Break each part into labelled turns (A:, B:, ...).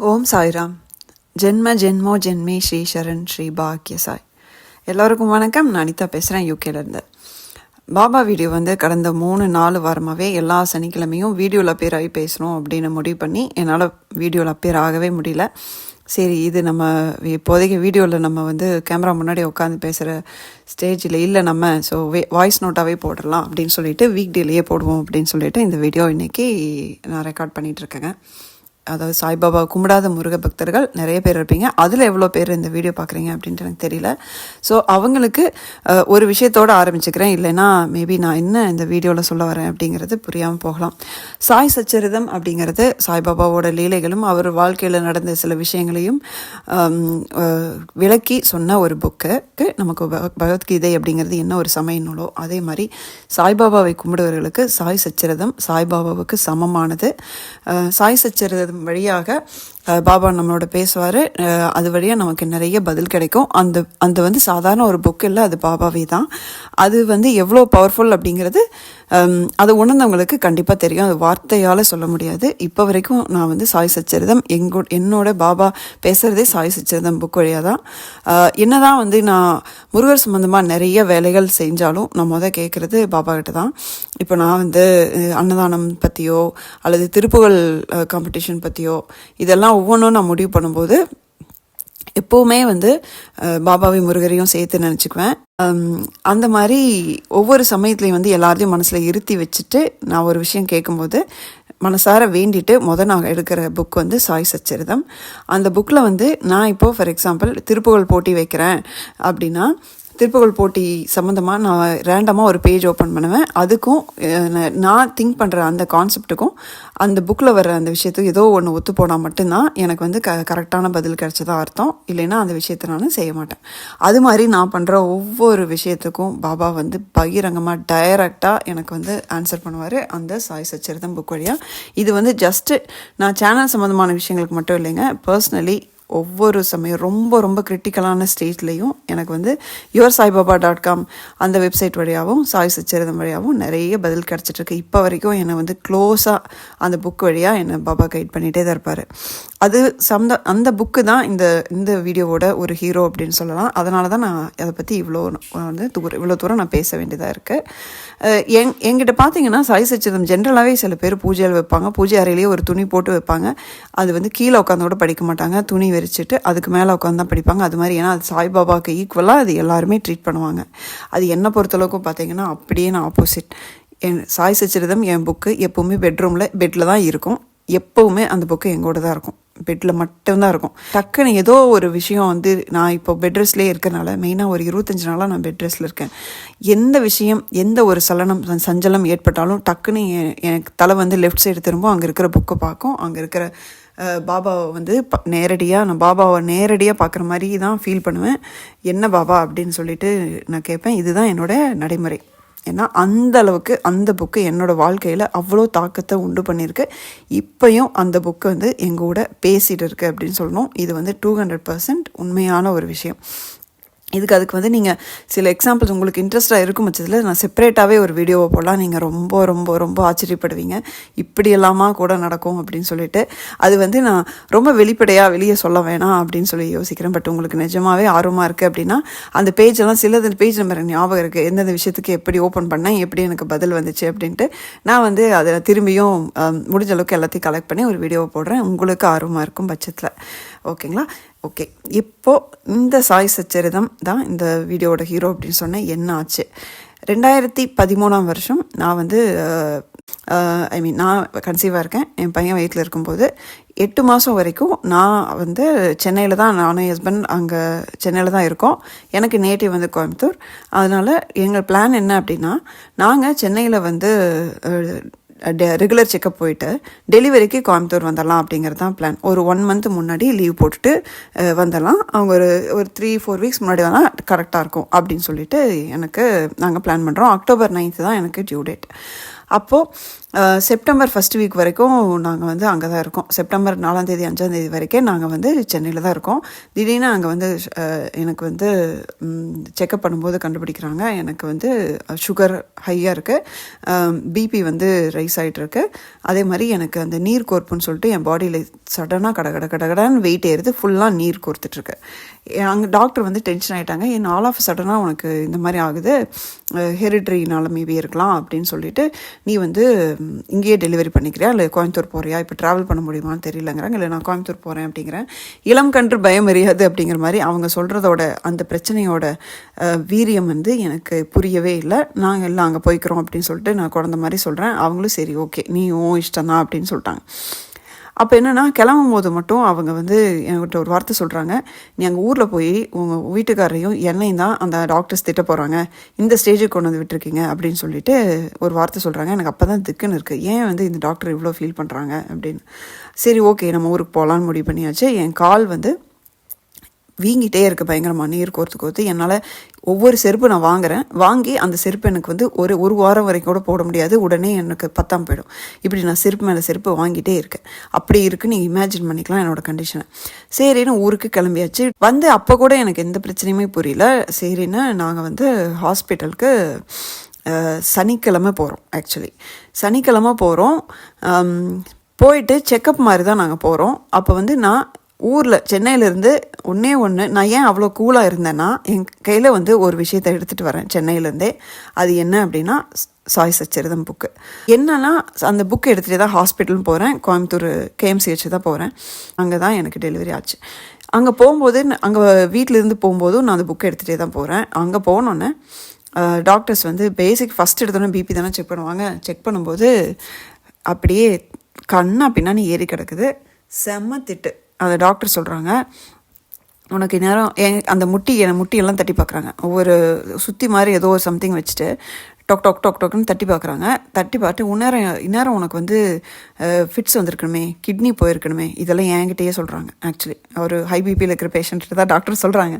A: ஓம் சாய்ராம். ஜென்ம ஜென்மோ ஜென்மே ஸ்ரீ சரண் ஸ்ரீ பாக்ய சாய். எல்லோருக்கும் வணக்கம். நான் அனிதா பேசுகிறேன், யூகேலேருந்து. பாபா வீடியோ கடந்த 3-4 வாரமாகவே எல்லா சனிக்கிழமையும் வீடியோவில் அப்பேர் ஆகி பேசணும் அப்படின்னு முடிவு பண்ணி என்னால் வீடியோவில் அப்பேர் ஆகவே முடியல. சரி, இது நம்ம இப்போதைக்கு வீடியோவில் நம்ம கேமரா முன்னாடி உட்காந்து பேசுகிற ஸ்டேஜில் இல்லை நம்ம, ஸோ வாய்ஸ் நோட்டாகவே போடலாம் அப்படின்னு சொல்லிட்டு வீக் டேலேயே போடுவோம் அப்படின்னு சொல்லிட்டு இந்த வீடியோ இன்றைக்கி நான் ரெக்கார்ட் பண்ணிகிட்ருக்கேங்க. அதாவது சாய்பாபா கும்பிடாத முருக பக்தர்கள் நிறைய பேர் இருப்பீங்க. அதில் எவ்வளோ பேர் இந்த வீடியோ பார்க்குறீங்க அப்படின்ட்டு எனக்கு தெரியல. ஸோ அவங்களுக்கு ஒரு விஷயத்தோடு ஆரம்பிச்சுக்கிறேன், இல்லைன்னா மேபி நான் என்ன இந்த வீடியோவில் சொல்ல வரேன் அப்படிங்கிறது புரியாமல் போகலாம். சாய் சச்சரிதம் அப்படிங்கிறது சாய்பாபாவோட லீலைகளும் அவர் வாழ்க்கையில் நடந்த சில விஷயங்களையும் விளக்கி சொன்ன ஒரு புக்கு. நமக்கு பகவத்கீதை அப்படிங்கிறது என்ன ஒரு சமய நூலோ, அதே மாதிரி சாய்பாபாவை கும்பிடுவர்களுக்கு சாய் சச்சரிதம் சாய்பாபாவுக்கு சமமானது. சாய் சச்சரிதம் வழியாக பாபா நம்மளோட பேசுவார். அது வழியாக நமக்கு நிறைய பதில் கிடைக்கும். அந்த சாதாரண ஒரு புக் இல்லை, அது பாபாவே தான். அது எவ்வளோ பவர்ஃபுல் அப்படிங்கிறது அதை உணர்ந்தவங்களுக்கு கண்டிப்பாக தெரியும். அது வார்த்தையால் சொல்ல முடியாது. இப்போ வரைக்கும் நான் சாய் சச்சரிதம் என்னோட பாபா பேசுகிறதே சாய் சச்சரிதம் புக் வழியாக தான். என்ன தான் நான் முருகர் சம்மந்தமாக நிறைய வேலைகள் செஞ்சாலும் நான் கேட்குறது பாபா கிட்ட தான். இப்போ நான் அன்னதானம் பற்றியோ அல்லது திருப்புகழ் காம்படிஷன் பற்றியோ இதெல்லாம் ஒவ்வொன்றும் நான் முடிவு பண்ணும்போது எப்போவுமே பாபாவை முருகரையும் சேர்த்து நினச்சிக்குவேன். அந்த மாதிரி ஒவ்வொரு சமயத்துலையும் எல்லாத்தையும் மனசில் இருத்தி வச்சுட்டு நான் ஒரு விஷயம் கேட்கும்போது மனசார வேண்டிட்டு நான் எடுக்கிற புக் சாய் சச்சரிதம். அந்த புக்கில் நான் இப்போது ஃபார் எக்ஸாம்பிள் திருப்புகழ் போட்டி வைக்கிறேன் அப்படின்னா, திருப்புகழ் போட்டி சம்மந்தமாக நான் ரேண்டமாக ஒரு பேஜ் ஓப்பன் பண்ணுவேன். அதுக்கும் நான் திங்க் பண்ணுற அந்த கான்செப்டுக்கும் அந்த புக்கில் வர்ற அந்த விஷயத்துக்கு ஏதோ ஒன்று ஒத்து போனால் மட்டும்தான் எனக்கு கரெக்டான பதில் கிடைச்சதா அர்த்தம். இல்லைன்னா அந்த விஷயத்தை நான் செய்ய மாட்டேன். அது மாதிரி நான் பண்ணுற ஒவ்வொரு விஷயத்துக்கும் பாபா பகிரங்கமாக டைரக்டாக எனக்கு ஆன்சர் பண்ணுவார் அந்த சாய் சச்சரிதம் புக் வழியாக. இது ஜஸ்ட்டு நான் சேனல் சம்மந்தமான விஷயங்களுக்கு மட்டும் இல்லைங்க, பர்சனலி ஒவ்வொரு சமயம் ரொம்ப ரொம்ப கிரிட்டிக்கலான ஸ்டேஜ்லேயும் எனக்கு yoursaibaba.com அந்த வெப்சைட் வழியாகவும் சாய் சச்சரிதம் வழியாகவும் நிறைய பதில் கிடச்சிட்ருக்கு. இப்போ வரைக்கும் என்னை க்ளோஸாக அந்த புக் வழியாக என்னை பாபா கைட் பண்ணிகிட்டே தான் இருப்பார். அது அந்த புக்கு தான் இந்த வீடியோவோட ஒரு ஹீரோ அப்படின்னு சொல்லலாம். அதனால தான் நான் அதை பற்றி இவ்வளோ தூரம் நான் பேச வேண்டியதாக இருக்குது. என்கிட்ட பார்த்தீங்கன்னா சாய் சச்சரிதம் ஜென்ரலாகவே சில பேர் பூஜையில் வைப்பாங்க. பூஜை அறையிலேயே ஒரு துணி போட்டு வைப்பாங்க. அது கீழே உட்காந்தோட படிக்க மாட்டாங்க, துணி விரிச்சிட்டு அதுக்கு மேலே உட்காந்து தான் படிப்பாங்க. அது மாதிரி ஏன்னா அது சாய்பாபாவுக்கு ஈக்குவலாக அது எல்லாருமே ட்ரீட் பண்ணுவாங்க. அது என்னை பொறுத்தளவுக்கு பார்த்தீங்கன்னா அப்படியே நான் ஆப்போசிட். சாய் சச்சரிதம் என் புக்கு எப்போவுமே பெட்டில் தான் இருக்கும். எப்போவுமே அந்த புக்கு எங்கூட தான் இருக்கும், பெட்டில் மட்டும்தான் இருக்கும். டக்குன்னு ஏதோ ஒரு விஷயம் நான் இப்போ பெட் ரெஸ்ட்லேயே இருக்கிறனால, மெயினாக ஒரு 25 நாளாக நான் பெட் ரெஸ்ட்டில் இருக்கேன். எந்த விஷயம் எந்த ஒரு சஞ்சலம் ஏற்பட்டாலும் டக்குன்னு எனக்கு தலை லெஃப்ட் சைடு திரும்பும், அங்கே இருக்கிற புக்கை பார்க்கும். அங்கே இருக்கிற பாபாவை நான் பாபாவை நேரடியாக பார்க்குற மாதிரி தான் ஃபீல் பண்ணுவேன். என்ன பாபா அப்படின்னு சொல்லிட்டு நான் கேட்பேன். இதுதான் என்னோடய நடைமுறை. ஏன்னா அந்த அளவுக்கு அந்த புக்கு என்னோடய வாழ்க்கையில் அவ்வளோ தாக்கத்தை உண்டு பண்ணியிருக்கு. இப்போயும் அந்த புக்கு எங்கள் கூட பேசிகிட்டு இருக்குது அப்படின்னு சொல்லணும். இது 200% உண்மையான ஒரு விஷயம். அதுக்கு நீங்கள் சில எக்ஸாம்பிள்ஸ் உங்களுக்கு இன்ட்ரெஸ்டாக இருக்கும் பட்சத்தில் நான் செப்பரேட்டாகவே ஒரு வீடியோவை போடலாம். நீங்கள் ரொம்ப ரொம்ப ரொம்ப ஆச்சரியப்படுவீங்க, இப்படியெல்லாமா கூட நடக்கும் அப்படின்னு சொல்லிட்டு. அது நான் ரொம்ப வெளியே சொல்ல வேணாம் அப்படின்னு சொல்லி யோசிக்கிறேன். பட் உங்களுக்கு நிஜமாகவே ஆர்வமாக இருக்குது அப்படின்னா அந்த பேஜெல்லாம் சிலது பேஜ் நம்பர் ஞாபகம் இருக்குது, எந்தெந்த விஷயத்துக்கு எப்படி ஓப்பன் பண்ணேன், எப்படி எனக்கு பதில் வந்துச்சு அப்படின்ட்டு. நான் அதை திரும்பியும் முடிஞ்ச அளவுக்கு எல்லாத்தையும் கலெக்ட் பண்ணி ஒரு வீடியோவை போடுறேன், உங்களுக்கு ஆர்வமாக இருக்கும் பட்சத்தில். ஓகேங்களா? ஓகே, இப்போது இந்த சாய் சச்சரிதம் தான் இந்த வீடியோவோட ஹீரோ அப்படின்னு சொன்னேன். என்ன ஆச்சு? 2013 நான் நான் கன்சீவாக இருக்கேன். என் பையன் வயிற்றில் இருக்கும்போது 8 மாதம் வரைக்கும் நான் சென்னையில் தான், நானும் ஹஸ்பண்ட் அங்கே சென்னையில் தான் இருக்கோம். எனக்கு நேட்டிவ் கோயம்புத்தூர். அதனால் எங்கள் பிளான் என்ன அப்படின்னா, நாங்கள் சென்னையில் ரெகுலர் செக்கப் போயிட்டு டெலிவரிக்கு கோயம்புத்தூர் வந்துடலாம் அப்படிங்கிறது தான் பிளான். ஒரு 1 மந்த் முன்னாடி லீவ் போட்டுட்டு வந்துடலாம். அவங்க ஒரு 3-4 வீக்ஸ் முன்னாடி வந்தால் கரெக்டாக இருக்கும் அப்படின்னு சொல்லிட்டு நாங்கள் பிளான் பண்ணுறோம். October 9th தான் எனக்கு டியூ டேட். அப்போது செப்டம்பர் ஃபஸ்ட் வீக் வரைக்கும் நாங்கள் வந்து அங்கே தான் இருக்கோம். செப்டம்பர் 4ஆம் தேதி 5ஆம் தேதி வரைக்கும் நாங்கள் வந்து சென்னையில் தான் இருக்கோம். திடீர்னு அங்கே வந்து எனக்கு வந்து செக்கப் பண்ணும்போது கண்டுபிடிக்கிறாங்க எனக்கு வந்து சுகர் ஹையாக இருக்குது, பிபி வந்து ரைஸ் ஆகிட்டுருக்கு. அதே மாதிரி எனக்கு அந்த நீர் கோர்ப்புன்னு சொல்லிட்டு என் பாடியில் சடனாக கடகடன்னு வெயிட் ஏறுது, ஃபுல்லாக நீர் கோர்த்துட்ருக்கு. அங்கே டாக்டர் வந்து டென்ஷன் ஆகிட்டாங்க. என் ஆல் ஆஃப் சடனாக உனக்கு இந்த மாதிரி ஆகுது, ஹெரிட்ரினால மேபி இருக்கலாம் அப்படின்னு சொல்லிட்டு நீ வந்து இங்கேயே டெலிவரி பண்ணிக்கிறியா இல்லை கோயம்புத்தூர் போகிறியா, இப்போ ட்ராவல் பண்ண முடியுமான்னு தெரியலங்கிறாங்க. இல்லை நான் கோயம்புத்தூர் போகிறேன் அப்படிங்கிறேன். இளம் கன்று பயம் அறியாது அப்படிங்கிற மாதிரி அவங்க சொல்கிறதோட அந்த பிரச்சனையோட வீரியம் வந்து எனக்கு புரியவே இல்லை. நாங்கள் எல்லாம் அங்கே போய்க்கிறோம் அப்படின்னு சொல்லிட்டு நான் குழந்த மாதிரி சொல்கிறேன். அவங்களும் சரி ஓகே நீ உன் இஷ்டம் தான் அப்படின்னு சொல்லிட்டாங்க. அப்போ என்னென்னா கிளம்பும் போது மட்டும் அவங்க வந்து என்கிட்ட ஒரு வார்த்தை சொல்கிறாங்க, நீ அங்கே ஊரில் போய் உங்கள் வீட்டுக்காரையும் என்னையும் தான் அந்த டாக்டர்ஸ் திட்ட போகிறாங்க, இந்த ஸ்டேஜுக்கு கொண்டு வந்து விட்டுருக்கீங்க அப்படின்னு சொல்லிட்டு ஒரு வார்த்தை சொல்கிறாங்க. எனக்கு அப்போ தான் திக்குன்னு இருக்குது, ஏன் வந்து இந்த டாக்டர் இவ்வளோ ஃபீல் பண்ணுறாங்க அப்படின்னு. சரி ஓகே நம்ம ஊருக்கு போகலான்னு முடிவு பண்ணியாச்சு. என் கால் வந்து வீங்கிட்டே இருக்குது பயங்கரமாக, நீர் கோர்த்து என்னால் ஒவ்வொரு செருப்பு நான் வாங்கி அந்த செருப்பு எனக்கு வந்து ஒரு வாரம் வரைக்கும் கூட போட முடியாது, உடனே எனக்கு பத்தாம போயிடும். இப்படி நான் செருப்பு மேலே செருப்பு வாங்கிட்டே இருக்கேன். அப்படி இருக்குது, நீங்கள் இமேஜின் பண்ணிக்கலாம் என்னோட கண்டிஷனை. சரின்னு ஊருக்கு கிளம்பியாச்சு. வந்து அப்போ கூட எனக்கு எந்த பிரச்சனையுமே புரியல. சரின்னு நாங்கள் வந்து ஹாஸ்பிட்டலுக்கு சனிக்கிழமை போகிறோம். ஆக்சுவலி சனிக்கிழமை போகிறோம். போயிட்டு செக்கப் மாதிரி தான் நாங்கள் போகிறோம். அப்போ வந்து நான் ஊரில் சென்னையிலேருந்து ஒன்று நான் ஏன் அவ்வளோ கூலாக இருந்தேன்னா, என் கையில் வந்து ஒரு விஷயத்தை எடுத்துகிட்டு வரேன் சென்னையிலேருந்தே. அது என்ன அப்படின்னா சாய் சச்சரிதம் புக்கு. என்னன்னா அந்த புக்கு எடுத்துகிட்டே தான் ஹாஸ்பிட்டலும் போகிறேன். கோயம்புத்தூர் KMCH தான் போகிறேன். அங்கே தான் எனக்கு டெலிவரி ஆச்சு. அங்கே போகும்போது அங்கே வீட்டிலேருந்து போகும்போதும் நான் அந்த புக்கை எடுத்துகிட்டே தான் போகிறேன். அங்கே போனோன்னே டாக்டர்ஸ் வந்து பேசிக் ஃபஸ்ட் எடுத்தோன்னே பிபி தானே செக் பண்ணுவாங்க. செக் பண்ணும்போது அப்படியே கண்ணா பின்னாடி ஏறி கிடக்குது. செம்ம திட்டு. அந்த டாக்டர் சொல்கிறாங்க, உனக்கு நேரம் அந்த முட்டியெல்லாம் தட்டி பார்க்குறாங்க. ஒவ்வொரு சுற்றி மாதிரி ஏதோ சம்திங் வச்சுட்டு டொக்குன்னு தட்டி பார்க்குறாங்க. தட்டி பார்த்து இந்நேரம் உனக்கு வந்து ஃபிட்ஸ் வந்திருக்கணுமே, கிட்னி போயிருக்கணுமே, இதெல்லாம் என்கிட்டயே சொல்கிறாங்க. ஆக்சுவலி ஒரு ஹை பிபியில் இருக்கிற பேஷண்ட்டு தான் டாக்டர் சொல்கிறாங்க.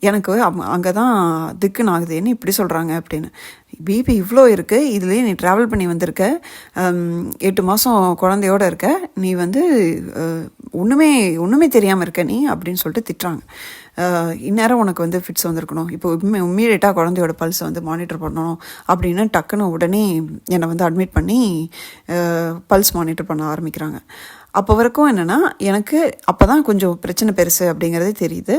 A: எனக்கு அங்கே தான் திக்குன்னு ஆகுது, என்ன இப்படி சொல்கிறாங்க அப்படின்னு. பிபி இவ்வளோ இருக்குது, இதுலேயே நீ ட்ராவல் பண்ணி வந்திருக்க, 8 மாதம் குழந்தையோடு இருக்க, நீ வந்து ஒன்றுமே தெரியாமல் இருக்க நீ அப்படின்னு சொல்லிட்டு திட்டுறாங்க. இந்நேரம் உனக்கு வந்து ஃபிட்ஸ் வந்திருக்கணும், இப்போ இம்மீடியட்டாக குழந்தையோட பல்ஸை வந்து மானிட்டர் பண்ணணும் அப்படின்னு டக்குன்னு உடனே என்னை வந்து அட்மிட் பண்ணி பல்ஸ் மானிட்டர் பண்ண ஆரம்பிக்கிறாங்க. அப்போ வரைக்கும் என்னென்னா எனக்கு அப்போ தான் கொஞ்சம் பிரச்சனை பெருசு அப்படிங்கிறதே தெரியுது.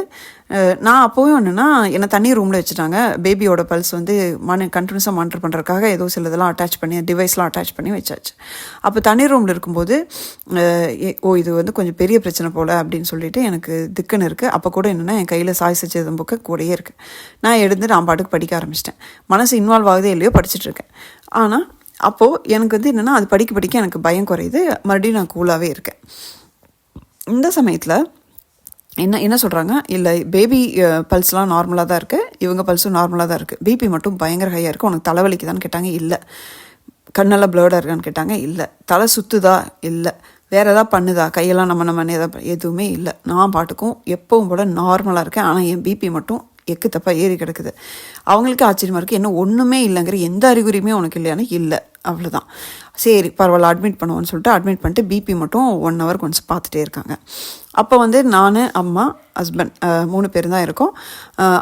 A: நான் அப்போவும் என்னென்னா என்னை தண்ணி ரூமில் வச்சுட்டாங்க. பேபியோட பல்ஸ் வந்து கண்டினியூஸாக மானிட்டர் பண்ணுறதுக்காக ஏதோ சிலதெல்லாம் டிவைஸ்லாம் அட்டாச் பண்ணி வச்சாச்சு. அப்போ தண்ணி ரூமில் இருக்கும்போது இது வந்து கொஞ்சம் பெரிய பிரச்சனை போல் அப்படின்னு சொல்லிட்டு எனக்கு திக்குன்னு இருக்குது. அப்போ கூட என்னென்னா என் கையில் சாய் சச்சரிதம் புக்கு கூடயே இருக்குது. நான் பாட்டுக்கு படிக்க ஆரம்பிச்சிட்டேன். மனசு இன்வால்வ் ஆகுதே இல்லையோ படிச்சுட்ருக்கேன். ஆனால் அப்போது எனக்கு வந்து என்னென்னா அது படிக்க எனக்கு பயம் குறையுது. மறுபடியும் நான் கூலாகவே இருக்கேன். இந்த சமயத்தில் என்ன சொல்கிறாங்க, இல்லை பேபி பல்ஸ்லாம் நார்மலாக தான் இருக்குது, இவங்க பல்ஸும் நார்மலாக தான் இருக்குது, பிபி மட்டும் பயங்கர ஹையாக இருக்குது. உனக்கு தலைவலிக்குதான்னு கேட்டாங்க, இல்லை. கண்ணெல்லாம் ப்ளர்டாக இருக்கான்னு கேட்டாங்க, இல்லை. தலை சுற்றுதா, இல்லை. வேறு எதாவது பண்ணுதா, கையெல்லாம் நம்ம எதுவுமே இல்லை. நான் பாட்டுக்கும் எப்பவும் போல் நார்மலாக இருக்கேன். ஆனால் என் பிபி மட்டும் எக்கு தப்பாக ஏறி கிடக்குது. அவங்களுக்கு ஆச்சரியமாக இருக்குது, என்ன ஒன்றுமே இல்லைங்கிற எந்த அறிகுறியுமே உனக்கு இல்லையானு, இல்லை, அவ்வளோதான். சரி பரவாயில்ல அட்மிட் பண்ணுவோன்னு சொல்லிட்டு அட்மிட் பண்ணிட்டு பிபி மட்டும் 1 hour கொஞ்சம் பார்த்துட்டே இருக்காங்க. அப்போ வந்து நான், அம்மா, ஹஸ்பண்ட் 3 பேர் தான் இருக்கோம்.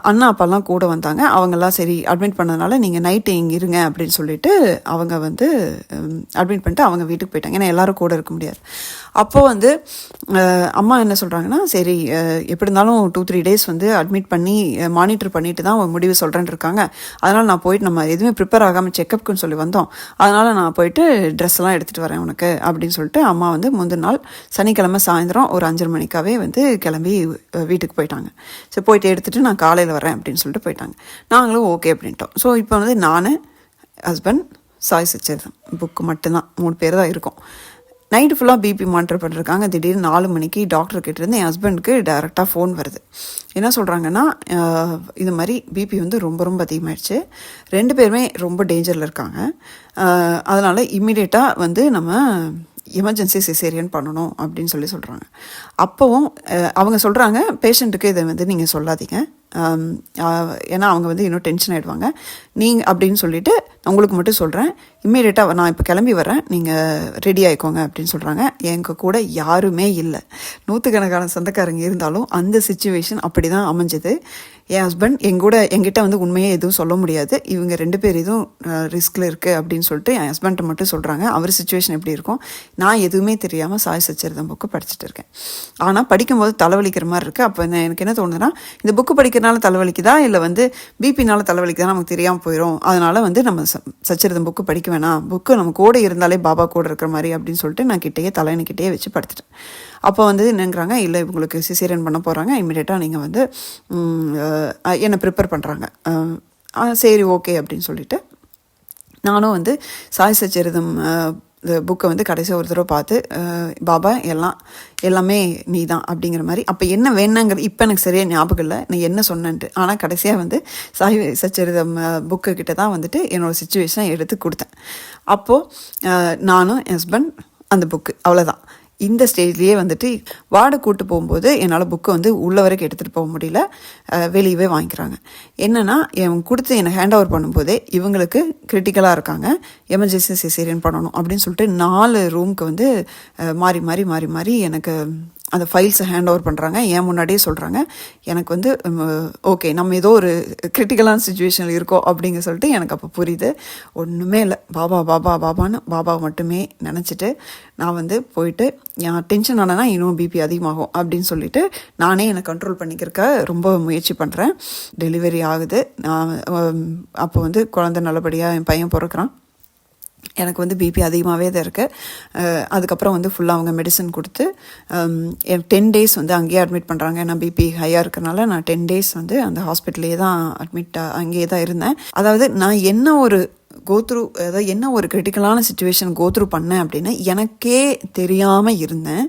A: அண்ணா அப்பாலாம் கூட வந்தாங்க. அவங்கெல்லாம் சரி அட்மிட் பண்ணதுனால நீங்கள் நைட்டு இங்கே இருங்க அப்படின்னு சொல்லிட்டு அவங்க வந்து அட்மிட் பண்ணிட்டு அவங்க வீட்டுக்கு போயிட்டாங்க. ஏன்னா எல்லோரும் கூட இருக்க முடியாது. அப்போது வந்து அம்மா என்ன சொல்கிறாங்கன்னா, சரி எப்படி இருந்தாலும் 2-3 days வந்து அட்மிட் பண்ணி மானிட்டர் பண்ணிட்டு தான் முடிவு சொல்கிறேன்னு இருக்காங்க. அதனால் நான் போயிட்டு நம்ம எதுவுமே ப்ரிப்பேர் ஆகாமல் செக்கப்புக்குன்னு சொல்லி வந்தோம், அதனால் நான் போயிட்டு ட்ரெஸ்லாம் எடுத்துகிட்டு வரேன் உனக்கு அப்படின்னு சொல்லிட்டு அம்மா வந்து முந்தின நாள் சனிக்கிழமை சாயந்தரம் ஒரு 5:30 மணிக்காகவே வந்து கிளம்பி வீட்டுக்கு போயிட்டாங்க. ஸோ போயிட்டு எடுத்துகிட்டு நான் காலையில் வரேன் அப்படின்னு சொல்லிட்டு போயிட்டாங்க. நாங்களும் ஓகே அப்படின்ட்டோம். ஸோ இப்போ வந்து நான், ஹஸ்பண்ட், சாய் சச்சரிதம் புக்கு மட்டும்தான் 3 பேர் தான் இருக்கோம். நைட்டு ஃபுல்லாக பிபி மானிட்டர் பண்ணிருக்காங்க. திடீர்னு 4 மணிக்கு டாக்டர்கிட்ட இருந்து என் ஹஸ்பண்டுக்கு டைரெக்டாக ஃபோன் வருது. என்ன சொல்கிறாங்கன்னா, இது மாதிரி பிபி வந்து ரொம்ப அதிகமாகிடுச்சு, 2 பேருமே ரொம்ப டேஞ்சரில் இருக்காங்க, அதனால் இம்மிடியேட்டாக வந்து நம்ம எமர்ஜென்சி சிசேரியன் பண்ணணும் அப்படின்னு சொல்கிறாங்க. அப்போவும் அவங்க சொல்கிறாங்க, பேஷண்ட்டுக்கு இதை வந்து நீங்கள் சொல்லாதீங்க, ஏன்னா அவங்க வந்து இன்னும் டென்ஷன் ஆகிடுவாங்க. நீங்கள் அப்படின்னு சொல்லிவிட்டு உங்களுக்கு மட்டும் சொல்கிறேன், இம்மீடியட்டாக நான் இப்போ கிளம்பி வரேன், நீங்கள் ரெடி ஆகிக்கோங்க அப்படின்னு சொல்கிறாங்க. எங்கள் கூட யாருமே இல்லை. நூற்றுக்கணக்கான சொந்தக்காரங்க இருந்தாலும் அந்த சிச்சுவேஷன் அப்படி தான் அமைஞ்சது. என் ஹஸ்பண்ட் என்கிட்ட வந்து உண்மையே எதுவும் சொல்ல முடியாது. இவங்க 2 பேர் எதுவும் ரிஸ்கில் இருக்குது அப்படின்னு சொல்லிட்டு என் ஹஸ்பண்ட்டை மட்டும் சொல்கிறாங்க. அவர் சிச்சுவேஷன் எப்படி இருக்கும். நான் எதுவுமே தெரியாமல் சாய் சச்சரிதம் புக்கு படிச்சுட்டு இருக்கேன். ஆனால் படிக்கும்போது தலைவலிக்கிற மாதிரி இருக்குது. அப்போ எனக்கு என்ன தோணுதுன்னா, இந்த புக்கு படிக்கிறனால தலைவலிக்குதா இல்லை வந்து பிபினால தலைவலிக்குதா நமக்கு தெரியாமல் போயிடும். அதனால் வந்து நம்ம சச்சரிதம் புக்கு படிக்க வேணாம், புக்கு நம்ம கூட இருந்தாலே பாபா கூட இருக்கிற மாதிரி அப்படின்னு சொல்லிட்டு நான் தலையணிக்கிட்டே வச்சு படுத்துட்டேன். அப்போ வந்து என்னங்கிறாங்க, இல்லை இவங்களுக்கு சிசேரியன் பண்ண போகிறாங்க, இம்மிடியேட்டாக நீங்கள் வந்து என்னை ப்ரிப்பேர் பண்ணுறாங்க. சரி ஓகே அப்படின்னு சொல்லிட்டு நானும் வந்து சாய் சச்சரிதம் புக்கை வந்து கடைசியாக ஒரு தடவை பார்த்து, பாபா எல்லாமே நீ தான் அப்படிங்கிற மாதிரி. அப்போ என்ன வேணுங்கிறது இப்போ எனக்கு சரியாக ஞாபகம் இல்லை நான் என்ன சொன்னேன்ட்டு. ஆனால் கடைசியாக வந்து சாய் சச்சரிதம் புக்கு கிட்ட தான் வந்துட்டு என்னோடய சிச்சுவேஷனை எடுத்து கொடுத்தேன். அப்போது நானும் என் ஹஸ்பண்ட் அந்த புக்கு அவ்வளோதான். இந்த ஸ்டேஜ்லேயே வந்துட்டு வார்டை கூட்டு போகும்போது என்னால் புக்கை வந்து உள்ள வரைக்கும் எடுத்துகிட்டு போக முடியல, வெளியவே வாங்கிக்கிறாங்க. என்னென்னா கொடுத்து என்னை ஹேண்ட் ஓவர் பண்ணும்போதே இவங்களுக்கு கிரிட்டிக்கலாக இருக்காங்க, எமர்ஜென்சி சிசேரியன் பண்ணணும் அப்படின்னு சொல்லிட்டு 4 ரூமுக்கு வந்து மாறி மாறி எனக்கு அந்த ஃபைல்ஸை ஹேண்ட் ஓவர் பண்ணுறாங்க. ஏன் முன்னாடியே சொல்கிறாங்க. எனக்கு வந்து ஓகே நம்ம ஏதோ ஒரு கிரிட்டிக்கலான சுச்சுவேஷனில் இருக்கோம் அப்படிங்க சொல்லிட்டு எனக்கு அப்போ புரியுது. ஒன்றுமே இல்லை, பாபான்னு பாபாவை மட்டுமே நினச்சிட்டு நான் வந்து போயிட்டு என் டென்ஷன் ஆனேன்னா இன்னும் பிபி அதிகமாகும் அப்படின்னு சொல்லிட்டு நானே என்னை கண்ட்ரோல் பண்ணிக்கிறக்க ரொம்ப முயற்சி பண்ணுறேன். டெலிவரி ஆகுது. நான் அப்போ வந்து குழந்தை நல்லபடியாக என் பையன் பிறக்கிறான். எனக்கு வந்து பிபி அதிகமாகவே தான் இருக்குது. அதுக்கப்புறம் வந்து ஃபுல்லாக அவங்க மெடிசன் கொடுத்து 10 டேஸ் வந்து அங்கேயே அட்மிட் பண்ணுறாங்க. ஏன்னா பிபி ஹையாக இருக்கிறனால நான் 10 டேஸ் வந்து அந்த ஹாஸ்பிட்டல்லே தான் அங்கேயே தான் இருந்தேன். அதாவது நான் என்ன ஒரு அதாவது என்ன ஒரு கிரிட்டிக்கலான சுச்சுவேஷன் கோத்ரூ பண்ணேன் அப்படின்னு எனக்கே தெரியாமல் இருந்தேன்.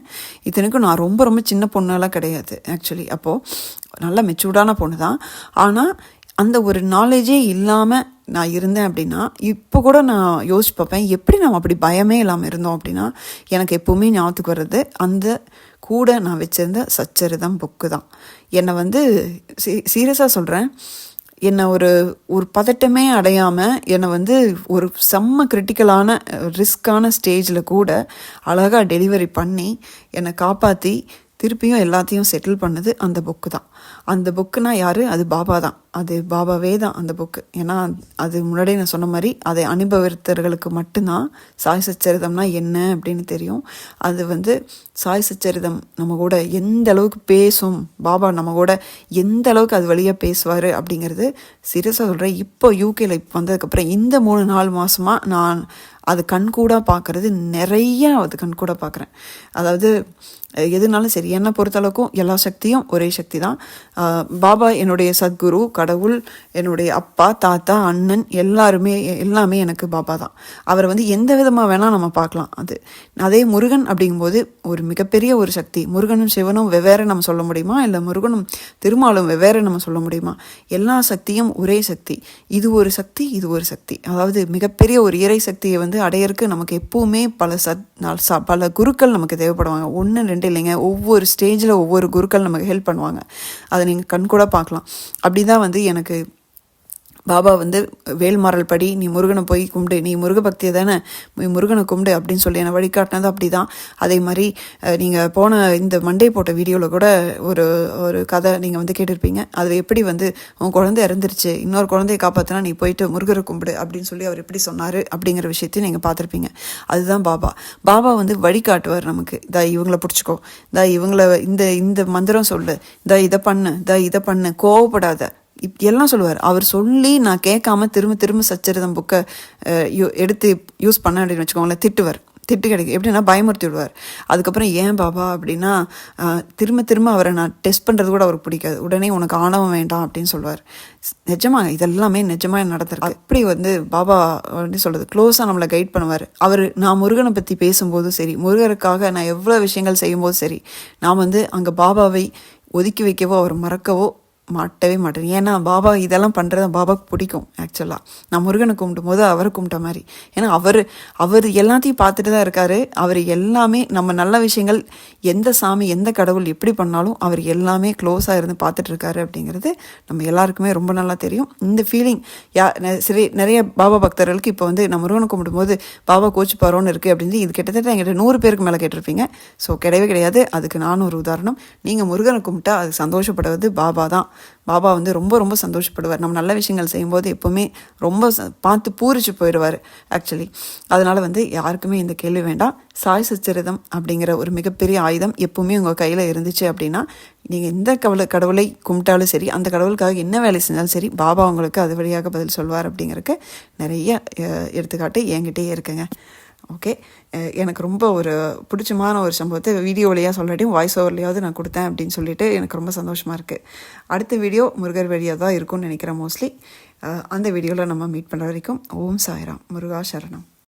A: இத்தனைக்கும் நான் ரொம்ப ரொம்ப சின்ன பொண்ணெல்லாம் கிடையாது ஆக்சுவலி. அப்போது நல்ல மெச்சூர்டான பொண்ணு தான். ஆனால் அந்த ஒரு நாலேஜே இல்லாமல் நான் இருந்தேன் அப்படின்னா இப்போ கூட நான் யோசிச்சு பார்ப்பேன், எப்படி நம்ம அப்படி பயமே இல்லாமல் இருந்தோம் அப்படின்னா. எனக்கு எப்போவுமே ஞாபகத்துக்கு வர்றது அந்த கூட நான் வச்சுருந்த சச்சரிதம் புக்கு தான். என்னை வந்து சீரியஸாக சொல்கிறேன், என்னை ஒரு பதட்டமே அடையாமல் என்னை வந்து ஒரு செம்ம கிரிட்டிக்கலான ரிஸ்க்கான ஸ்டேஜில் கூட அழகாக டெலிவரி பண்ணி என்னை காப்பாற்றி திருப்பியும் எல்லாத்தையும் செட்டில் பண்ணது அந்த புக்கு தான். அந்த புக்குனா யார்? அது பாபா தான். அது பாபாவே தான் அந்த புக்கு. ஏன்னா அது முன்னாடியே நான் சொன்ன மாதிரி அதை அனுபவித்தவர்களுக்கு மட்டும்தான் சாய் சச்சரிதம்னா என்ன அப்படின்னு தெரியும். அது வந்து சாய் சச்சரிதம் நம்ம கூட எந்த அளவுக்கு பேசும், பாபா நம்ம கூட எந்த அளவுக்கு அது வழியாக பேசுவார் அப்படிங்கிறது சீரியஸாக சொல்கிறேன். இப்போ யூகேல இப்போ வந்ததுக்கப்புறம் இந்த 3-4 மாதமாக நான் அது கண்கூடாக பார்க்குறது நிறையா அது கண்கூடாக பார்க்குறேன். அதாவது எதுனாலும் சரி, என்னை பொறுத்தளவுக்கும் எல்லா சக்தியும் ஒரே சக்தி தான். பாபா என்னுடைய சத்குரு, கடவுள், என்னுடைய அப்பா, தாத்தா, அண்ணன் எல்லாமே எனக்கு பாபா தான். அவரை வந்து எந்த விதமாக வேணால் நம்ம பார்க்கலாம். அதே முருகன் அப்படிங்கும்போது ஒரு மிகப்பெரிய ஒரு சக்தி. முருகனும் சிவனும் வெவ்வேறு நம்ம சொல்ல முடியுமா? இல்லை முருகனும் திருமாலும் வெவ்வேறு நம்ம சொல்ல முடியுமா? எல்லா சக்தியும் ஒரே சக்தி. இது ஒரு சக்தி, இது ஒரு சக்தி. அதாவது மிகப்பெரிய ஒரு இறை சக்தியை வந்து அடையறதுக்கு நமக்கு எப்பவுமே பல குருக்கள் நமக்கு தேவைப்படுவாங்க. 1-2 இல்லைங்க, ஒவ்வொரு ஸ்டேஜில் ஒவ்வொரு குருக்கள் நமக்கு ஹெல்ப் பண்ணுவாங்க. அதை நீங்கள் கண்கூட பார்க்கலாம். அப்படி தான் வந்து எனக்கு பாபா வந்து வேல்மாறல் படி, நீ முருகனை போய் கும்பிடு, நீ முருக பக்தியை தானே, முருகனை கும்பிடு அப்படின்னு சொல்லி என்னை வழிகாட்டினது அப்படி தான். அதே மாதிரி நீங்கள் போன இந்த மண்டே போட்ட வீடியோவில் கூட ஒரு கதை நீங்கள் வந்து கேட்டிருப்பீங்க. அதில் எப்படி வந்து உன் குழந்தை இறந்துருச்சு, இன்னொரு குழந்தையை காப்பாற்றினா நீ போயிட்டு முருகரை கும்பிடு அப்படின்னு சொல்லி அவர் எப்படி சொன்னார் அப்படிங்கிற விஷயத்தையும் நீங்கள் பார்த்துருப்பீங்க. அதுதான் பாபா வந்து வழிகாட்டுவார் நமக்கு. இவங்களை பிடிச்சிக்கோ, இவங்களை இந்த மந்திரம் சொல்லு, இதை பண்ணு, கோவப்படாத, எல்லாம் சொல்லுவார். அவர் சொல்லி நான் கேட்காம திரும்ப சச்சரிதம் புக்கை எடுத்து யூஸ் பண்ண அப்படின்னு வச்சுக்கோங்களேன், திட்டு கிடைக்கும். எப்படின்னா பயமுறுத்தி விடுவார். அதுக்கப்புறம் ஏன் பாபா அப்படின்னா திரும்ப அவரை நான் டெஸ்ட் பண்ணுறது கூட அவருக்கு பிடிக்காது. உடனே உனக்கு ஆணவம் வேண்டாம் அப்படின்னு சொல்லுவார். நிஜமாக இதெல்லாமே நிஜமாக நடந்திருக்கு. அப்படி வந்து பாபா வந்து சொல்கிறது க்ளோஸாக நம்மளை கைட் பண்ணுவார். நான் முருகனை பற்றி பேசும்போதும் சரி, முருகருக்காக நான் எவ்வளோ விஷயங்கள் செய்யும்போதும் சரி, நான் வந்து அங்கே பாபாவை ஒதுக்கி வைக்கவோ அவர் மறக்கவோ மாட்டவே மாட்டேன். ஏன்னா பாபா இதெல்லாம் பண்ணுறது பாபாவுக்கு பிடிக்கும். ஆக்சுவலாக நான் முருகனை கும்பிடும் போது அவரை கும்பிட்ட மாதிரி. ஏன்னா அவர் எல்லாத்தையும் பார்த்துட்டு தான் இருக்கார். அவர் எல்லாமே நம்ம நல்ல விஷயங்கள் எந்த சாமி எந்த கடவுள் எப்படி பண்ணாலும் அவர் எல்லாமே க்ளோஸாக இருந்து பார்த்துட்டு இருக்காரு அப்படிங்கிறது நம்ம எல்லாருக்குமே ரொம்ப நல்லா தெரியும். இந்த ஃபீலிங் சரி நிறைய பாபா பக்தர்களுக்கு இப்போ வந்து நான் முருகனை கும்பிடும்போது பாபா கோச்சுப்பாரோன்னு இருக்குது அப்படின்னு இது கிட்டத்தட்ட எங்கிட்ட 100 பேருக்கு மேலே கேட்டிருப்பீங்க. ஸோ கிடையவே கிடையாது. அதுக்கு நானும் ஒரு உதாரணம். நீங்கள் முருகனை கும்பிட்டா அது சந்தோஷப்படுவது பாபா தான். பாபா வந்து ரொம்ப ரொம்ப சந்தோஷப்படுவார். நம்ம நல்ல விஷயங்கள் செய்யும்போது எப்போவுமே ரொம்ப பார்த்து பூரிச்சு போயிடுவார் ஆக்சுவலி. அதனால் வந்து யாருக்குமே இந்த கேள்வி வேண்டாம். சாய் சச்சரிதம் அப்படிங்கிற ஒரு மிகப்பெரிய ஆயுதம் எப்பவுமே உங்கள் கையில் இருந்துச்சு அப்படின்னா நீங்கள் எந்த கடவுளை கும்பிட்டாலும் சரி, அந்த கடவுளுக்காக என்ன வேலை செஞ்சாலும் சரி, பாபா உங்களுக்கு அது வழியாக பதில் சொல்வார் அப்படிங்கிறதுக்கு நிறைய எடுத்துக்காட்டு என்கிட்டயே இருக்குங்க. ஓகே, எனக்கு ரொம்ப ஒரு பிடிச்சமான ஒரு சம்பவத்தை வீடியோ வழியாக சொல்லாட்டியும் வாய்ஸ் ஓவர்லையாவது நான் கொடுத்தேன் அப்படின்னு சொல்லிட்டு எனக்கு ரொம்ப சந்தோஷமாக இருக்குது. அடுத்த வீடியோ முருகர் வழியாக தான் இருக்கும்னு நினைக்கிறேன் மோஸ்ட்லி. அந்த வீடியோவில் நம்ம மீட் பண்ணுற வரைக்கும் ஓம் சாய்ராம், முருகா சரணம்.